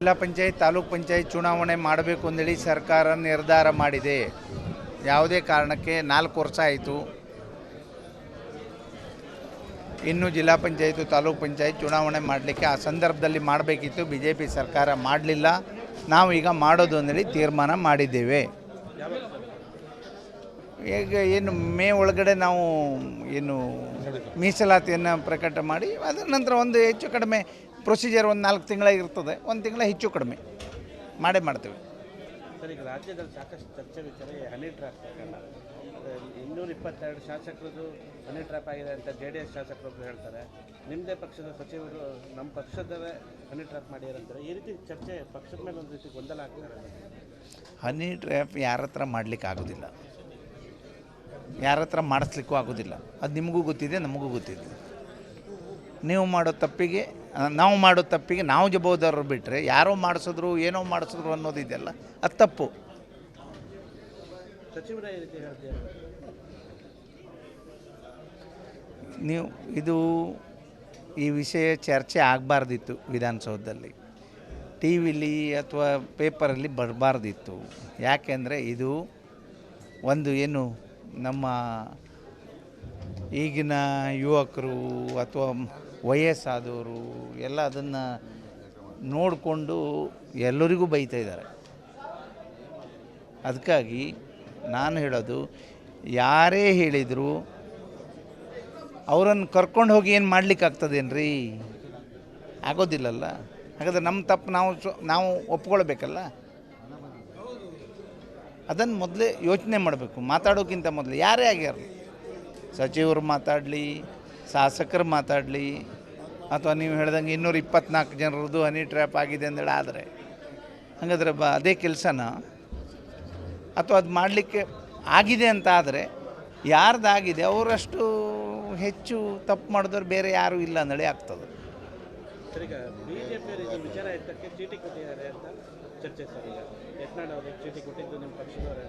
ಜಿಲ್ಲಾ ಪಂಚಾಯತ್ ತಾಲೂಕ್ ಪಂಚಾಯತ್ ಚುನಾವಣೆ ಮಾಡಬೇಕು ಅಂತೇಳಿ ಸರ್ಕಾರ ನಿರ್ಧಾರ ಮಾಡಿದೆ. ಯಾವುದೇ ಕಾರಣಕ್ಕೆ 4 ವರ್ಷ ಆಯಿತು, ಇನ್ನು ಜಿಲ್ಲಾ ಪಂಚಾಯತ್ ತಾಲೂಕ್ ಪಂಚಾಯತ್ ಚುನಾವಣೆ ಮಾಡಲಿಕ್ಕೆ ಆ ಸಂದರ್ಭದಲ್ಲಿ ಮಾಡಬೇಕಿತ್ತು. BJP ಸರ್ಕಾರ ಮಾಡಲಿಲ್ಲ. ನಾವು ಈಗ ಮಾಡೋದು ಅಂತೇಳಿ ತೀರ್ಮಾನ ಮಾಡಿದ್ದೇವೆ. ಈಗ ಏನು ಮೇ ಒಳಗಡೆ ನಾವು ಏನು ಮೀಸಲಾತಿಯನ್ನು ಪ್ರಕಟ ಮಾಡಿ ಅದರ ನಂತರ ಒಂದು ಹೆಚ್ಚು ಕಡಿಮೆ ಪ್ರೊಸೀಜರ್ ಒಂದು 4 ತಿಂಗಳ ಇರ್ತದೆ, 1 ತಿಂಗಳ ಹೆಚ್ಚು ಕಡಿಮೆ ಮಾಡ್ತೇವೆ. ಸರ್, ಈಗ ರಾಜ್ಯದಲ್ಲಿ ಸಾಕಷ್ಟು ಚರ್ಚೆ ವಿಚಾರ ಹನಿ ಟ್ರ್ಯಾಪ್ ಪ್ರಕರಣ. 222 ಶಾಸಕರದು ಹನಿ ಟ್ರ್ಯಾಪ್ ಆಗಿದೆ ಅಂತ JDS ಶಾಸಕರೊಬ್ಬರು ಹೇಳ್ತಾರೆ. ನಿಮ್ಮದೇ ಪಕ್ಷದ ಸಚಿವರು ನಮ್ಮ ಪಕ್ಷದವೇ ಹನಿ ಟ್ರ್ಯಾಪ್ ಮಾಡಿದಾರಂತಾರೆ. ಈ ರೀತಿ ಚರ್ಚೆ ಪಕ್ಷದ ಮೇಲೆ ಒಂದು ರೀತಿ ಗೊಂದಲ ಆಗ್ತಾರೆ. ಹನಿ ಟ್ರ್ಯಾಪ್ ಯಾರ ಹತ್ರ ಮಾಡಲಿಕ್ಕೆ ಆಗೋದಿಲ್ಲ, ಯಾರ ಹತ್ರ ಮಾಡಿಸ್ಲಿಕ್ಕೂ ಆಗೋದಿಲ್ಲ. ಅದು ನಿಮಗೂ ಗೊತ್ತಿದೆ, ನಮಗೂ ಗೊತ್ತಿದೆ. ನೀವು ಮಾಡೋ ತಪ್ಪಿಗೆ ನಾವು ಮಾಡೋ ತಪ್ಪಿಗೆ ನಾವು ಜವಾಬ್ದಾರರು ಬಿಟ್ಟರೆ ಯಾರೋ ಮಾಡಿಸಿದ್ರು ಏನೋ ಮಾಡಿಸಿದ್ರು ಅನ್ನೋದಿದೆಯಲ್ಲ, ಅದು ತಪ್ಪು. ಸಚಿವರ ಈ ರೀತಿ ಹೇಳ್ತೀರಾ ನೀವು? ಈ ವಿಷಯ ಚರ್ಚೆ ಆಗಬಾರ್ದಿತ್ತು ವಿಧಾನಸೌಧದಲ್ಲಿ, ಟಿ ವಿಲಿ ಅಥವಾ ಪೇಪರಲ್ಲಿ ಬರಬಾರ್ದಿತ್ತು. ಯಾಕೆಂದರೆ ಇದು ಒಂದು ಏನು ನಮ್ಮ ಈಗಿನ ಯುವಕರು ಅಥವಾ ವಯಸ್ಸಾದವರು ಎಲ್ಲ ಅದನ್ನು ನೋಡಿಕೊಂಡು ಎಲ್ಲರಿಗೂ ಬೈತಾ ಇದ್ದಾರೆ. ಅದಕ್ಕಾಗಿ ನಾನು ಹೇಳೋದು, ಯಾರೇ ಹೇಳಿದರು ಅವರನ್ನು ಕರ್ಕೊಂಡು ಹೋಗಿ ಏನು ಮಾಡಲಿಕ್ಕಾಗ್ತದೇನ್ರಿ? ಆಗೋದಿಲ್ಲಲ್ಲ. ಹಾಗಾದ್ರೆ ನಮ್ಮ ತಪ್ಪು ನಾವು ಒಪ್ಕೊಳ್ಬೇಕಲ್ಲ. ಅದನ್ನು ಮೊದಲೇ ಯೋಚನೆ ಮಾಡಬೇಕು. ಮಾತಾಡೋಕ್ಕಿಂತ ಮೊದಲು ಯಾರೇ ಆಗ್ಯಾರ, ಸಚಿವರು ಮಾತಾಡಲಿ, ಶಾಸಕರು ಮಾತಾಡಲಿ, ಅಥವಾ ನೀವು ಹೇಳ್ದಂಗೆ 224 ಜನರದ್ದು ಹನಿ ಟ್ರ್ಯಾಪ್ ಆಗಿದೆ ಅಂದೇಳಿ ಆದರೆ ಹಾಗಾದ್ರೆ ಅದೇ ಕೆಲಸನ, ಅಥವಾ ಅದು ಮಾಡಲಿಕ್ಕೆ ಆಗಿದೆ ಅಂತ ಆದರೆ ಯಾರ್ದಾಗಿದೆ ಅವರಷ್ಟು ಹೆಚ್ಚು ತಪ್ಪು ಮಾಡಿದವ್ರು ಬೇರೆ ಯಾರೂ ಇಲ್ಲ ಅಂದೇಳಿ ಆಗ್ತದೆ. ಸರ್, ಈಗ BJP ಇದು ವಿಚಾರ ಎತ್ತಕ್ಕೆ ಚೀಟಿ ಕೊಟ್ಟಿದ್ದಾರೆ ಅಂತ ಚರ್ಚೆ. ಸರ್, ಈಗ ಯತ್ನಾಳ್ ಅವರು ಚೀಟಿ ಕೊಟ್ಟಿದ್ದು ನಿಮ್ಮ ಪಕ್ಷದವರೇ?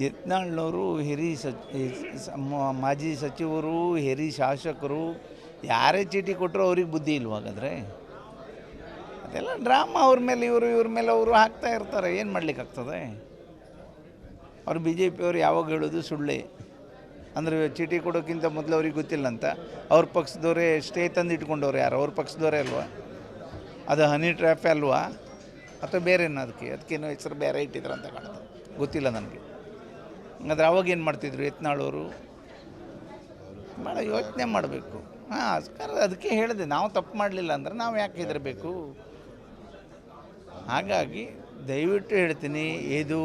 ಯತ್ನಾಳ್ನವರು ಮಾಜಿ ಸಚಿವರು, ಹಿರಿಯ ಶಾಸಕರು, ಯಾರೇ ಚೀಟಿ ಕೊಟ್ಟರು ಅವ್ರಿಗೆ ಬುದ್ಧಿ ಇಲ್ವಾಗಾದರೆ? ಅದೆಲ್ಲ ಡ್ರಾಮಾ. ಅವ್ರ ಮೇಲೆ ಇವ್ರ ಮೇಲೆ ಅವರು ಹಾಕ್ತಾ ಇರ್ತಾರೆ. ಏನು ಮಾಡಲಿಕ್ಕಾಗ್ತದೆ? ಅವ್ರು BJP ಅವರು ಯಾವಾಗ ಹೇಳೋದು ಸುಳ್ಳೆ. ಅಂದರೆ ಚೀಟಿ ಕೊಡೋಕ್ಕಿಂತ ಮೊದಲು ಅವ್ರಿಗೆ ಗೊತ್ತಿಲ್ಲ ಅಂತ ಅವ್ರ ಪಕ್ಷದವರೇ ಸ್ಟೇ ತಂದು ಇಟ್ಕೊಂಡವ್ರು. ಯಾರು ಅವ್ರ ಪಕ್ಷದವರೇ ಅಲ್ವಾ? ಅದು ಹನಿ ಟ್ರ್ಯಾಪೇ ಅಲ್ವಾ ಅಥವಾ ಬೇರೆನೋ? ಅದಕ್ಕೇನೋ ಹೆಸರು ಬೇರೆ ಇಟ್ಟಿದ್ರು ಅಂತ ಕಾಣ್ತದೆ, ಗೊತ್ತಿಲ್ಲ ನನಗೆ. ಹಂಗಾದ್ರೆ ಅವಾಗೇನು ಮಾಡ್ತಿದ್ರು ಯತ್ನಾಳವರು? ಭಾಳ ಯೋಚನೆ ಮಾಡಬೇಕು. ಅದಕ್ಕೆ ಹೇಳಿದೆ, ನಾವು ತಪ್ಪು ಮಾಡಲಿಲ್ಲ ಅಂದ್ರೆ ನಾವು ಯಾಕೆ ಹೆದರಬೇಕು? ಹಾಗಾಗಿ ದಯವಿಟ್ಟು ಹೇಳ್ತೀನಿ, ಇದು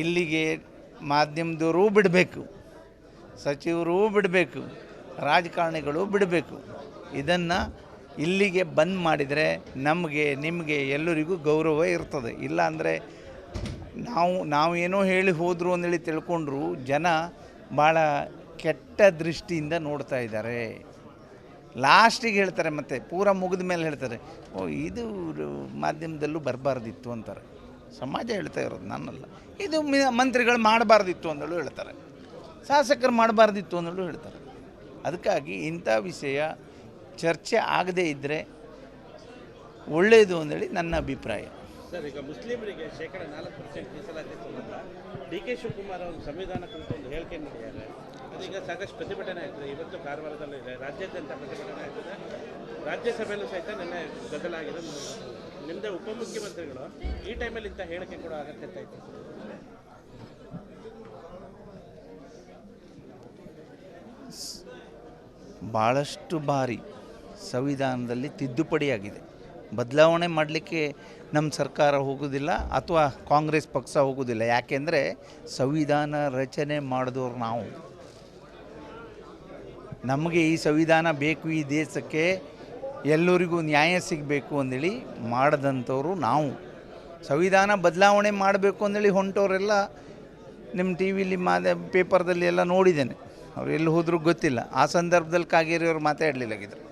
ಇಲ್ಲಿಗೆ ಮಾಧ್ಯಮದವರೂ ಬಿಡಬೇಕು, ಸಚಿವರೂ ಬಿಡಬೇಕು, ರಾಜಕಾರಣಿಗಳು ಬಿಡಬೇಕು. ಇದನ್ನು ಇಲ್ಲಿಗೆ ಬಂದ್ ಮಾಡಿದರೆ ನಮಗೆ ನಿಮಗೆ ಎಲ್ಲರಿಗೂ ಗೌರವ ಇರ್ತದೆ. ಇಲ್ಲ ಅಂದರೆ ನಾವೇನೋ ಹೇಳಿ ಹೋದರು ಅಂದೇಳಿ ತಿಳ್ಕೊಂಡ್ರು ಜನ ಭಾಳ ಕೆಟ್ಟ ದೃಷ್ಟಿಯಿಂದ ನೋಡ್ತಾ ಇದ್ದಾರೆ. ಲಾಸ್ಟಿಗೆ ಹೇಳ್ತಾರೆ, ಮತ್ತು ಪೂರ ಮುಗಿದ ಮೇಲೆ ಹೇಳ್ತಾರೆ, ಇದು ಮಾಧ್ಯಮದಲ್ಲೂ ಬರಬಾರ್ದಿತ್ತು ಅಂತಾರೆ. ಸಮಾಜ ಹೇಳ್ತಾ ಇರೋದು, ನಾನಲ್ಲ. ಇದು ಮಂತ್ರಿಗಳು ಮಾಡಬಾರ್ದಿತ್ತು ಅಂದಳು ಹೇಳ್ತಾರೆ, ಶಾಸಕರು ಮಾಡಬಾರ್ದಿತ್ತು ಅಂದಳು ಹೇಳ್ತಾರೆ. ಅದಕ್ಕಾಗಿ ಇಂಥ ವಿಷಯ ಚರ್ಚೆ ಆಗದೇ ಇದ್ದರೆ ಒಳ್ಳೆಯದು ಅಂದೇಳಿ ನನ್ನ ಅಭಿಪ್ರಾಯ. ಸರ್, ಈಗ ಮುಸ್ಲಿಮರಿಗೆ 4% ಮೀಸಲಾತಿ ಸಂಬಂಧ DK ಶಿವಕುಮಾರ್ ಅವರು ಸಂವಿಧಾನ ಕುರಿತು ಒಂದು ಹೇಳಿಕೆ ನೀಡಿದ್ದಾರೆ. ಅದೀಗ ಸಾಕಷ್ಟು ಪ್ರತಿಭಟನೆ ಆಗ್ತದೆ. ಇವತ್ತು ಕಾರವಾರದಲ್ಲೂ ಇದೆ, ರಾಜ್ಯಾದ್ಯಂತ ಪ್ರತಿಭಟನೆ ಆಗ್ತದೆ. ರಾಜ್ಯಸಭೆಯಲ್ಲೂ ಸಹಿತ ನಿನ್ನೆ ಗದ್ದಲ ಆಗಿದೆ. ನಿಮ್ಮದೇ ಉಪಮುಖ್ಯಮಂತ್ರಿಗಳು ಈ ಟೈಮಲ್ಲಿ ಇಂಥ ಹೇಳಿಕೆ ಕೂಡ ಅಗತ್ಯತೆ ಇತ್ತು. ಭಾಳಷ್ಟು ಬಾರಿ ಸಂವಿಧಾನದಲ್ಲಿ ತಿದ್ದುಪಡಿಯಾಗಿದೆ. ಬದಲಾವಣೆ ಮಾಡಲಿಕ್ಕೆ ನಮ್ಮ ಸರ್ಕಾರ ಹೋಗೋದಿಲ್ಲ ಅಥವಾ ಕಾಂಗ್ರೆಸ್ ಪಕ್ಷ ಹೋಗೋದಿಲ್ಲ. ಯಾಕೆಂದರೆ ಸಂವಿಧಾನ ರಚನೆ ಮಾಡಿದವ್ರು ನಾವು. ನಮಗೆ ಈ ಸಂವಿಧಾನ ಬೇಕು, ಈ ದೇಶಕ್ಕೆ ಎಲ್ಲರಿಗೂ ನ್ಯಾಯ ಸಿಗಬೇಕು ಅಂದೇಳಿ ಮಾಡಿದಂಥವ್ರು ನಾವು. ಸಂವಿಧಾನ ಬದಲಾವಣೆ ಮಾಡಬೇಕು ಅಂದೇಳಿ ಹೊಂಟವರೆಲ್ಲ ನಿಮ್ಮ ಟಿ ವಿಲಿ ಪೇಪರ್ದಲ್ಲಿ ಎಲ್ಲ ನೋಡಿದ್ದೇನೆ. ಅವ್ರು ಎಲ್ಲಿ ಹೋದ್ರೂ ಗೊತ್ತಿಲ್ಲ. ಆ ಸಂದರ್ಭದಲ್ಲಿ ಕಾಗೇರಿಯವರು ಮಾತಾಡಲಿಲ್ಲಾಗಿದ್ರು,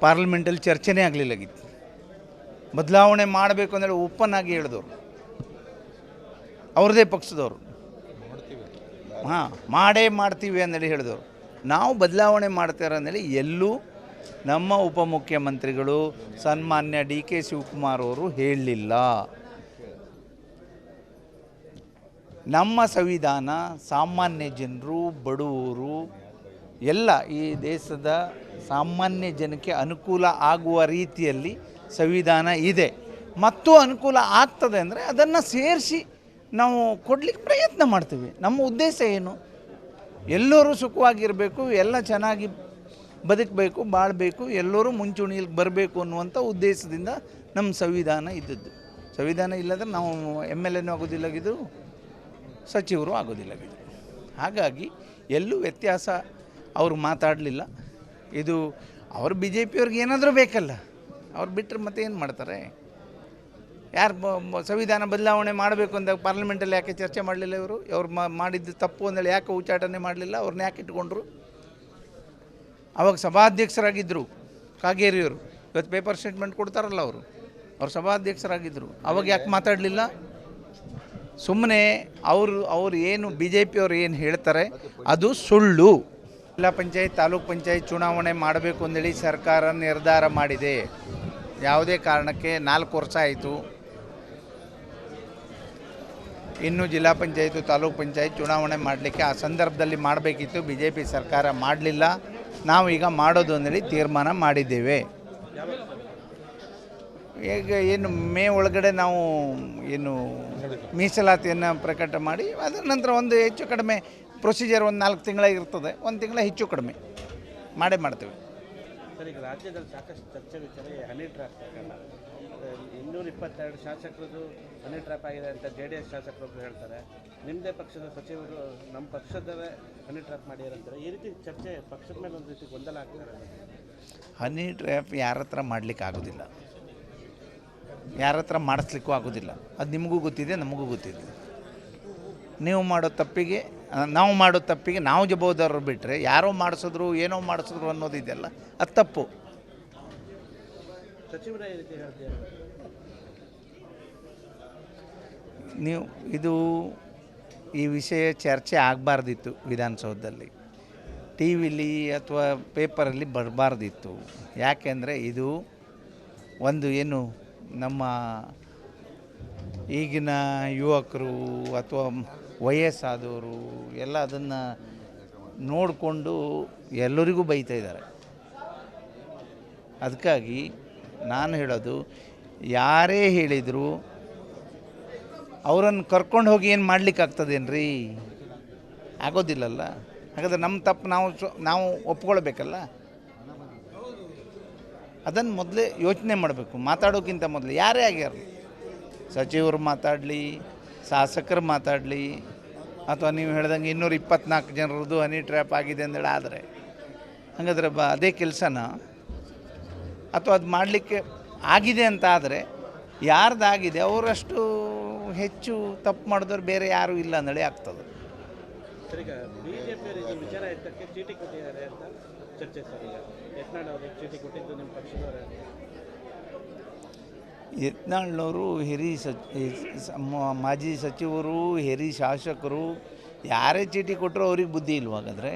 ಪಾರ್ಲಿಮೆಂಟಲ್ಲಿ ಚರ್ಚೆನೇ ಆಗಲಿಲ್ಲಾಗಿತ್ತು. ಬದಲಾವಣೆ ಮಾಡಬೇಕು ಅಂದರೆ ಓಪನ್ ಆಗಿ ಹೇಳಿದವರು ಅವ್ರದ್ದೇ ಪಕ್ಷದವರು. ಮಾಡೇ ಮಾಡ್ತೀವಿ ಅಂದೇಳಿ ಹೇಳಿದವರು. ನಾವು ಬದಲಾವಣೆ ಮಾಡ್ತಾರೆ ಅಂದೇಳಿ ಎಲ್ಲೂ ನಮ್ಮ ಉಪಮುಖ್ಯಮಂತ್ರಿಗಳು ಸನ್ಮಾನ್ಯ ಡಿ ಕೆ ಶಿವಕುಮಾರ್ ಅವರು ಹೇಳಲಿಲ್ಲ. ನಮ್ಮ ಸಂವಿಧಾನ ಸಾಮಾನ್ಯ ಜನರು, ಬಡವರು ಎಲ್ಲ ಈ ದೇಶದ ಸಾಮಾನ್ಯ ಜನಕ್ಕೆ ಅನುಕೂಲ ಆಗುವ ರೀತಿಯಲ್ಲಿ ಸಂವಿಧಾನ ಇದೆ. ಮತ್ತು ಅನುಕೂಲ ಆಗ್ತದೆ ಅಂದರೆ ಅದನ್ನು ಸೇರಿಸಿ ನಾವು ಕೊಡಲಿಕ್ಕೆ ಪ್ರಯತ್ನ ಮಾಡ್ತೀವಿ. ನಮ್ಮ ಉದ್ದೇಶ ಏನು? ಎಲ್ಲರೂ ಸುಖವಾಗಿರಬೇಕು, ಎಲ್ಲ ಚೆನ್ನಾಗಿ ಬದುಕಬೇಕು, ಬಾಳಬೇಕು, ಎಲ್ಲರೂ ಮುಂಚೂಣಿಯಲ್ಲಿ ಬರಬೇಕು ಅನ್ನುವಂಥ ಉದ್ದೇಶದಿಂದ ನಮ್ಮ ಸಂವಿಧಾನ ಇದ್ದದ್ದು. ಸಂವಿಧಾನ ಇಲ್ಲದ್ರೆ ನಾವು MLAನೂ ಆಗೋದಿಲ್ಲಾಗಿದ್ದು, ಸಚಿವರು ಆಗೋದಿಲ್ಲಾಗಿದ್ದು. ಹಾಗಾಗಿ ಎಲ್ಲೂ ವ್ಯತ್ಯಾಸ ಅವರು ಮಾತಾಡಲಿಲ್ಲ. ಇದು ಅವರು BJPಯವ್ರಿಗೆ ಏನಾದರೂ ಬೇಕಲ್ಲ, ಅವ್ರು ಬಿಟ್ಟರೆ ಮತ್ತೆ ಏನು ಮಾಡ್ತಾರೆ? ಯಾರು ಸಂವಿಧಾನ ಬದಲಾವಣೆ ಮಾಡಬೇಕು ಅಂದಾಗ ಪಾರ್ಲಿಮೆಂಟಲ್ಲಿ ಯಾಕೆ ಚರ್ಚೆ ಮಾಡಲಿಲ್ಲ? ಇವರು ಅವ್ರು ಮಾಡಿದ್ದು ತಪ್ಪು ಅಂದೇಳಿ ಯಾಕೆ ಉಚ್ಚಾಟನೆ ಮಾಡಲಿಲ್ಲ? ಅವ್ರನ್ನ ಯಾಕೆ ಇಟ್ಕೊಂಡ್ರು? ಅವಾಗ ಸಭಾಧ್ಯಕ್ಷರಾಗಿದ್ದರು ಕಾಗೇರಿಯವರು. ಇವತ್ತು ಪೇಪರ್ ಸ್ಟೇಟ್ಮೆಂಟ್ ಕೊಡ್ತಾರಲ್ಲ ಅವ್ರು ಸಭಾಧ್ಯಕ್ಷರಾಗಿದ್ದರು. ಅವಾಗ ಯಾಕೆ ಮಾತಾಡಲಿಲ್ಲ? ಸುಮ್ಮನೆ ಅವರು ಏನು BJPಯವರು ಏನು ಹೇಳ್ತಾರೆ ಅದು ಸುಳ್ಳು. ಜಿಲ್ಲಾ ಪಂಚಾಯತ್, ತಾಲೂಕ್ ಪಂಚಾಯತ್ ಚುನಾವಣೆ ಮಾಡಬೇಕು ಅಂದೇಳಿ ಸರ್ಕಾರ ನಿರ್ಧಾರ ಮಾಡಿದೆ. ಯಾವುದೇ ಕಾರಣಕ್ಕೆ 4 ವರ್ಷ ಆಯಿತು, ಇನ್ನೂ ಜಿಲ್ಲಾ ಪಂಚಾಯತು, ತಾಲೂಕ್ ಪಂಚಾಯತ್ ಚುನಾವಣೆ ಮಾಡಲಿಕ್ಕೆ ಆ ಸಂದರ್ಭದಲ್ಲಿ ಮಾಡಬೇಕಿತ್ತು. BJP ಸರ್ಕಾರ ಮಾಡಲಿಲ್ಲ. ನಾವು ಈಗ ಮಾಡೋದು ಅಂದೇಳಿ ತೀರ್ಮಾನ ಮಾಡಿದ್ದೇವೆ. ಈಗ ಏನು ಮೇ ಒಳಗಡೆ ನಾವು ಏನು ಮೀಸಲಾತಿಯನ್ನು ಪ್ರಕಟ ಮಾಡಿ ಅದರ ನಂತರ ಒಂದು ಹೆಚ್ಚು ಕಡಿಮೆ ಪ್ರೊಸೀಜರ್ ಒಂದು 4 ತಿಂಗಳಾಗಿರ್ತದೆ, 1 ತಿಂಗಳ ಹೆಚ್ಚು ಕಡಿಮೆ ಮಾಡ್ತೇವೆ. ಸರ್, ಈಗ ರಾಜ್ಯದಲ್ಲಿ ಸಾಕಷ್ಟು ಚರ್ಚೆ ವಿಚಾರ ಹನಿ ಟ್ರ್ಯಾಪ್ ಪ್ರಕರಣ. 222 ಶಾಸಕರದು ಹನಿ ಟ್ರ್ಯಾಪ್ ಆಗಿದೆ ಅಂತ JDS ಶಾಸಕರೊಬ್ಬರು ಹೇಳ್ತಾರೆ. ನಿಮ್ಮದೇ ಪಕ್ಷದ ಸಚಿವರು ನಮ್ಮ ಪಕ್ಷದವೇ ಹನಿ ಟ್ರ್ಯಾಪ್ ಮಾಡ್ಯಾರಂತಾರೆ. ಈ ರೀತಿ ಚರ್ಚೆ ಪಕ್ಷದ ಮೇಲೆ ಒಂದು ರೀತಿ ಗೊಂದಲ ಆಗ್ತಾರೆ. ಹನಿ ಟ್ರ್ಯಾಪ್ ಯಾರ ಹತ್ರ ಮಾಡಲಿಕ್ಕೆ ಆಗೋದಿಲ್ಲ, ಯಾರ ಹತ್ರ ಮಾಡಿಸ್ಲಿಕ್ಕೂ ಆಗೋದಿಲ್ಲ. ಅದು ನಿಮಗೂ ಗೊತ್ತಿದೆ, ನಮಗೂ ಗೊತ್ತಿದೆ. ನೀವು ಮಾಡೋ ತಪ್ಪಿಗೆ ನಾವು ಜವಾಬ್ದಾರರು ಬಿಟ್ಟರೆ ಯಾರೋ ಮಾಡಿಸಿದ್ರು ಏನೋ ಮಾಡಿಸಿದ್ರು ಅನ್ನೋದಿದೆಯಲ್ಲ, ಅದು ತಪ್ಪು. ಸಚಿವರ ಈ ರೀತಿ ಹೇಳ್ತೀರಾ ನೀವು? ಇದು ಈ ವಿಷಯ ಚರ್ಚೆ ಆಗಬಾರ್ದಿತ್ತು ವಿಧಾನಸೌಧದಲ್ಲಿ, ಟಿ ವಿಲಿ ಅಥವಾ ಪೇಪರಲ್ಲಿ ಬರಬಾರ್ದಿತ್ತು. ಯಾಕೆಂದರೆ ಇದು ಒಂದು ಏನು ನಮ್ಮ ಈಗಿನ ಯುವಕರು ಅಥವಾ ವಯಸ್ಸಾದವರು ಎಲ್ಲ ಅದನ್ನು ನೋಡಿಕೊಂಡು ಎಲ್ಲರಿಗೂ ಬೈತಾ ಇದ್ದಾರೆ. ಅದಕ್ಕಾಗಿ ನಾನು ಹೇಳೋದು, ಯಾರೇ ಹೇಳಿದರು ಅವರನ್ನು ಕರ್ಕೊಂಡು ಹೋಗಿ ಏನು ಮಾಡಲಿಕ್ಕಾಗ್ತದೇನ್ರಿ? ಆಗೋದಿಲ್ಲಲ್ಲ. ಹಾಗಾದ್ರೆ ನಮ್ಮ ತಪ್ಪು ನಾವು ಒಪ್ಕೊಳ್ಬೇಕಲ್ಲ. ಅದನ್ನು ಮೊದಲೇ ಯೋಚನೆ ಮಾಡಬೇಕು. ಮಾತಾಡೋಕ್ಕಿಂತ ಮೊದಲು ಯಾರೇ ಆಗ್ಯಾರ, ಸಚಿವರು ಮಾತಾಡಲಿ, ಶಾಸಕರು ಮಾತಾಡಲಿ, ಅಥವಾ ನೀವು ಹೇಳ್ದಂಗೆ 224 ಜನರದ್ದು ಹನಿ ಟ್ರ್ಯಾಪ್ ಆಗಿದೆ ಅಂದೇಳಿ ಆದರೆ ಹಾಗಾದ್ರೆ ಅದೇ ಕೆಲಸನ, ಅಥವಾ ಅದು ಮಾಡಲಿಕ್ಕೆ ಆಗಿದೆ ಅಂತ ಆದರೆ ಯಾರ್ದಾಗಿದೆ ಅವರಷ್ಟು ಹೆಚ್ಚು ತಪ್ಪು ಮಾಡಿದವ್ರು ಬೇರೆ ಯಾರೂ ಇಲ್ಲ ಅಂದೇಳಿ ಆಗ್ತದೆ. ಸರ್, ಈಗ BJPಯವರು ವಿಚಾರ ಎತ್ತಕ್ಕೆ ಚೀಟಿ ಕೊಟ್ಟಿದ್ದಾರೆ ಅಂತ ಚರ್ಚೆ. ಸರ್, ಈಗ ಯತ್ನಾಳ್ ಅವರಿಗೆ ಚೀಟಿ ಕೊಟ್ಟಿದ್ದು ನಿಮ್ಮ ಪಕ್ಷದವರೇ? ಯತ್ನಾಳ್ನವರು ಮಾಜಿ ಸಚಿವರು, ಹಿರಿಯ ಶಾಸಕರು, ಯಾರೇ ಚೀಟಿ ಕೊಟ್ಟರು ಅವ್ರಿಗೆ ಬುದ್ಧಿ ಇಲ್ವಾಗಾದರೆ?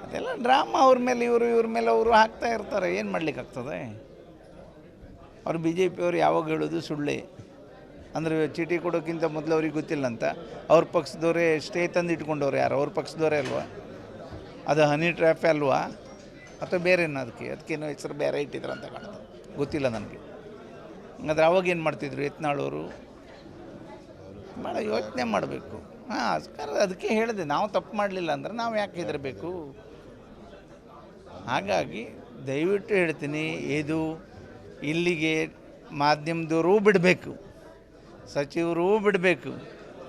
ಅದೆಲ್ಲ ಡ್ರಾಮಾ. ಅವ್ರ ಮೇಲೆ ಇವ್ರ ಮೇಲೆ ಅವರು ಹಾಕ್ತಾ ಇರ್ತಾರೆ. ಏನು ಮಾಡಲಿಕ್ಕಾಗ್ತದೆ? ಅವ್ರು BJPಯವರು ಯಾವಾಗ ಹೇಳೋದು ಸುಳ್ಳೆ. ಅಂದರೆ ಚೀಟಿ ಕೊಡೋಕ್ಕಿಂತ ಮೊದಲು ಅವ್ರಿಗೆ ಗೊತ್ತಿಲ್ಲ ಅಂತ ಅವ್ರ ಪಕ್ಷದವರೇ ಸ್ಟೇ ತಂದು ಇಟ್ಕೊಂಡವ್ರು. ಯಾರು? ಅವ್ರ ಪಕ್ಷದವರೇ ಅಲ್ವಾ? ಅದು ಹನಿ ಟ್ರ್ಯಾಪೇ ಅಲ್ವಾ? ಅಥವಾ ಬೇರೆನೋ? ಅದಕ್ಕೇನೋ ಹೆಸರು ಬೇರೆ ಇಟ್ಟಿದ್ರು ಅಂತ ಕಾಣ್ತದೆ, ಗೊತ್ತಿಲ್ಲ ನನಗೆ. ಹಂಗಾದ್ರೆ ಅವಾಗೇನು ಮಾಡ್ತಿದ್ರು ಯತ್ನಾಳವರು? ಭಾಳ ಯೋಚನೆ ಮಾಡಬೇಕು. ಅದಕ್ಕೆ ಹೇಳಿದೆ, ನಾವು ತಪ್ಪು ಮಾಡಲಿಲ್ಲ ಅಂದ್ರೆ ನಾವು ಯಾಕೆ ಹೆದರಬೇಕು? ಹಾಗಾಗಿ ದಯವಿಟ್ಟು ಹೇಳ್ತೀನಿ, ಇದು ಇಲ್ಲಿಗೆ ಮಾಧ್ಯಮದವರೂ ಬಿಡಬೇಕು, ಸಚಿವರೂ ಬಿಡಬೇಕು,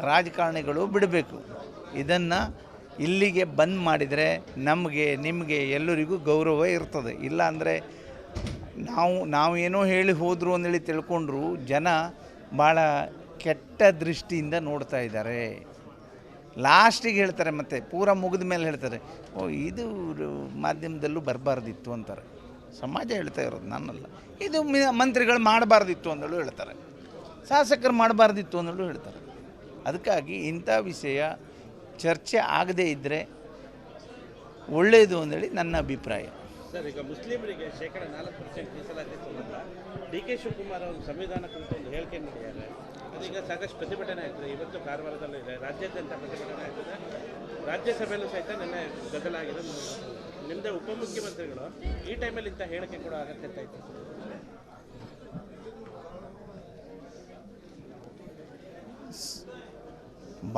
ರಾಜಕಾರಣಿಗಳು ಬಿಡಬೇಕು. ಇದನ್ನು ಇಲ್ಲಿಗೆ ಬಂದ್ ಮಾಡಿದರೆ ನಮಗೆ, ನಿಮಗೆ, ಎಲ್ಲರಿಗೂ ಗೌರವ ಇರ್ತದೆ. ಇಲ್ಲ ಅಂದರೆ ನಾವೇನೋ ಹೇಳಿ ಹೋದರು ಅಂದೇಳಿ ತಿಳ್ಕೊಂಡ್ರು ಜನ ಭಾಳ ಕೆಟ್ಟ ದೃಷ್ಟಿಯಿಂದ ನೋಡ್ತಾ ಇದ್ದಾರೆ. ಲಾಸ್ಟಿಗೆ ಹೇಳ್ತಾರೆ, ಮತ್ತೆ ಪೂರ ಮುಗಿದ ಮೇಲೆ ಹೇಳ್ತಾರೆ, ಇದು ಮಾಧ್ಯಮದಲ್ಲೂ ಬರಬಾರ್ದಿತ್ತು ಅಂತಾರೆ. ಸಮಾಜ ಹೇಳ್ತಾ ಇರೋದು, ನಾನಲ್ಲ. ಇದು ಮಂತ್ರಿಗಳು ಮಾಡಬಾರ್ದಿತ್ತು ಅಂದಳು ಹೇಳ್ತಾರೆ, ಶಾಸಕರು ಮಾಡಬಾರ್ದಿತ್ತು ಅಂದಳು ಹೇಳ್ತಾರೆ. ಅದಕ್ಕಾಗಿ ಇಂಥ ವಿಷಯ ಚರ್ಚೆ ಆಗದೇ ಇದ್ದರೆ ಒಳ್ಳೆಯದು ಅಂದೇಳಿ ನನ್ನ ಅಭಿಪ್ರಾಯ. ಸರ್, ಈಗ ಮುಸ್ಲಿಮರಿಗೆ 4% ಮೀಸಲಾತಿ ಸಂಬಂಧ ಡಿ ಕೆ ಶಿವಕುಮಾರ್ ಅವರು ಸಂವಿಧಾನ ಕುರಿತು ಒಂದು ಹೇಳಿಕೆ ನೀಡಿದ್ದಾರೆ. ಅದೀಗ ಸಾಕಷ್ಟು ಪ್ರತಿಭಟನೆ ಆಗ್ತದೆ. ಇವತ್ತು ಕಾರವಾರದಲ್ಲಿ ಇದೆ, ರಾಜ್ಯಾದ್ಯಂತ ಪ್ರತಿಭಟನೆ ಆಗ್ತದೆ. ರಾಜ್ಯಸಭೆಯಲ್ಲೂ ಸಹಿತ ನಿನ್ನೆ ಗದ್ದಲ ಆಗಿದೆ. ನಿಮ್ಮದೇ ಉಪಮುಖ್ಯಮಂತ್ರಿಗಳು ಈ ಟೈಮಲ್ಲಿ ಇಂಥ ಹೇಳಿಕೆ ಕೂಡ ಅಗತ್ಯತೆ ಇತ್ತು.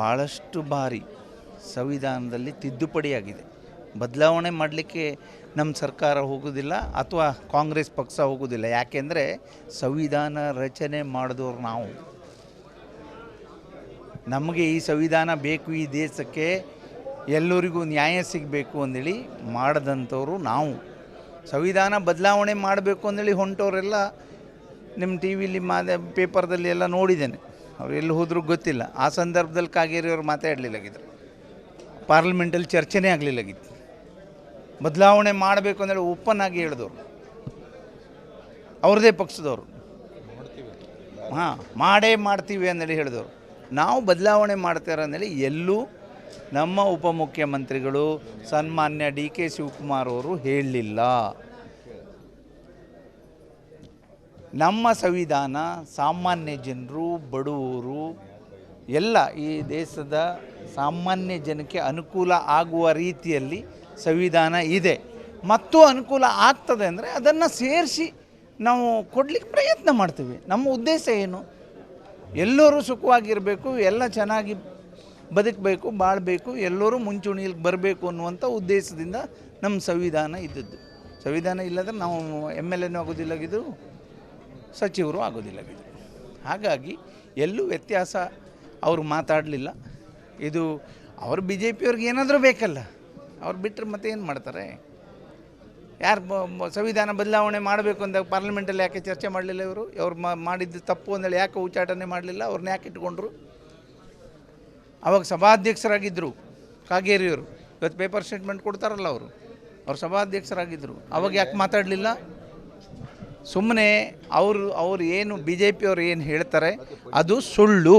ಭಾಳಷ್ಟು ಬಾರಿ ಸಂವಿಧಾನದಲ್ಲಿ ತಿದ್ದುಪಡಿಯಾಗಿದೆ. ಬದಲಾವಣೆ ಮಾಡಲಿಕ್ಕೆ ನಮ್ಮ ಸರ್ಕಾರ ಹೋಗೋದಿಲ್ಲ ಅಥವಾ ಕಾಂಗ್ರೆಸ್ ಪಕ್ಷ ಹೋಗೋದಿಲ್ಲ. ಯಾಕೆಂದರೆ ಸಂವಿಧಾನ ರಚನೆ ಮಾಡಿದವರು ನಾವು. ನಮಗೆ ಈ ಸಂವಿಧಾನ ಬೇಕು, ಈ ದೇಶಕ್ಕೆ ಎಲ್ಲರಿಗೂ ನ್ಯಾಯ ಸಿಗಬೇಕು ಅಂದೇಳಿ ಮಾಡಿದಂಥವ್ರು ನಾವು. ಸಂವಿಧಾನ ಬದಲಾವಣೆ ಮಾಡಬೇಕು ಅಂದೇಳಿ ಹೊಂಟವರೆಲ್ಲ ನಿಮ್ಮ ಟಿ ವಿಲಿ ಪೇಪರ್ದಲ್ಲಿ ಎಲ್ಲ ನೋಡಿದ್ದೇನೆ. ಅವ್ರು ಎಲ್ಲಿ ಹೋದ್ರೂ ಗೊತ್ತಿಲ್ಲ. ಆ ಸಂದರ್ಭದಲ್ಲಿ ಕಾಗೇರಿಯವರು ಮಾತಾಡಲಿಲ್ಲಾಗಿದ್ರು, ಪಾರ್ಲಿಮೆಂಟಲ್ಲಿ ಚರ್ಚೆನೇ ಆಗಲಿಲ್ಲಾಗಿತ್ತು. ಬದಲಾವಣೆ ಮಾಡಬೇಕು ಅಂದೇಳಿ ಓಪನ್ ಆಗಿ ಹೇಳಿದವರು ಅವ್ರದ್ದೇ ಪಕ್ಷದವರು. ಮಾಡೇ ಮಾಡ್ತೀವಿ ಅಂದೇಳಿ ಹೇಳಿದವರು. ನಾವು ಬದಲಾವಣೆ ಮಾಡ್ತಾರೆ ಅಂದೇಳಿ ಎಲ್ಲೂ ನಮ್ಮ ಉಪಮುಖ್ಯಮಂತ್ರಿಗಳು ಸನ್ಮಾನ್ಯ ಡಿ ಕೆ ಶಿವಕುಮಾರ್ ಅವರು ಹೇಳಲಿಲ್ಲ. ನಮ್ಮ ಸಂವಿಧಾನ ಸಾಮಾನ್ಯ ಜನರು, ಬಡವರು, ಎಲ್ಲ ಈ ದೇಶದ ಸಾಮಾನ್ಯ ಜನಕ್ಕೆ ಅನುಕೂಲ ಆಗುವ ರೀತಿಯಲ್ಲಿ ಸಂವಿಧಾನ ಇದೆ. ಮತ್ತು ಅನುಕೂಲ ಆಗ್ತದೆ ಅಂದರೆ ಅದನ್ನು ಸೇರಿಸಿ ನಾವು ಕೊಡಲಿಕ್ಕೆ ಪ್ರಯತ್ನ ಮಾಡ್ತೀವಿ. ನಮ್ಮ ಉದ್ದೇಶ ಏನು? ಎಲ್ಲರೂ ಸುಖವಾಗಿರಬೇಕು, ಎಲ್ಲ ಚೆನ್ನಾಗಿ ಬದುಕಬೇಕು, ಬಾಳಬೇಕು, ಎಲ್ಲರೂ ಮುಂಚೂಣಿಯಲ್ಲಿ ಬರಬೇಕು ಅನ್ನುವಂಥ ಉದ್ದೇಶದಿಂದ ನಮ್ಮ ಸಂವಿಧಾನ ಇದ್ದದ್ದು. ಸಂವಿಧಾನ ಇಲ್ಲದ್ರೆ ನಾವು MLAನೂ ಆಗೋದಿಲ್ಲಾಗಿದ್ದು, ಸಚಿವರು ಆಗೋದಿಲ್ಲಾಗಿದ್ದು. ಹಾಗಾಗಿ ಎಲ್ಲೂ ವ್ಯತ್ಯಾಸ ಅವರು ಮಾತಾಡಲಿಲ್ಲ. ಇದು ಅವರು BJPಯವ್ರಿಗೆ ಏನಾದರೂ ಬೇಕಲ್ಲ, ಅವ್ರು ಬಿಟ್ಟರೆ ಮತ್ತೆ ಏನು ಮಾಡ್ತಾರೆ? ಯಾರು ಸಂವಿಧಾನ ಬದಲಾವಣೆ ಮಾಡಬೇಕು ಅಂದಾಗ ಪಾರ್ಲಿಮೆಂಟಲ್ಲಿ ಯಾಕೆ ಚರ್ಚೆ ಮಾಡಲಿಲ್ಲ? ಇವರು ಅವ್ರು ಮಾಡಿದ್ದು ತಪ್ಪು ಅಂದೇಳಿ ಯಾಕೆ ಉಚ್ಚಾಟನೆ ಮಾಡಲಿಲ್ಲ? ಅವ್ರನ್ನ ಯಾಕೆ ಇಟ್ಕೊಂಡ್ರು? ಅವಾಗ ಸಭಾಧ್ಯಕ್ಷರಾಗಿದ್ದರು ಕಾಗೇರಿಯವರು. ಇವತ್ತು ಪೇಪರ್ ಸ್ಟೇಟ್ಮೆಂಟ್ ಕೊಡ್ತಾರಲ್ಲ ಅವ್ರು ಸಭಾಧ್ಯಕ್ಷರಾಗಿದ್ದರು. ಅವಾಗ ಯಾಕೆ ಮಾತಾಡಲಿಲ್ಲ? ಸುಮ್ಮನೆ ಅವರು ಏನು BJPಯವ್ರು ಏನು ಹೇಳ್ತಾರೆ ಅದು ಸುಳ್ಳು.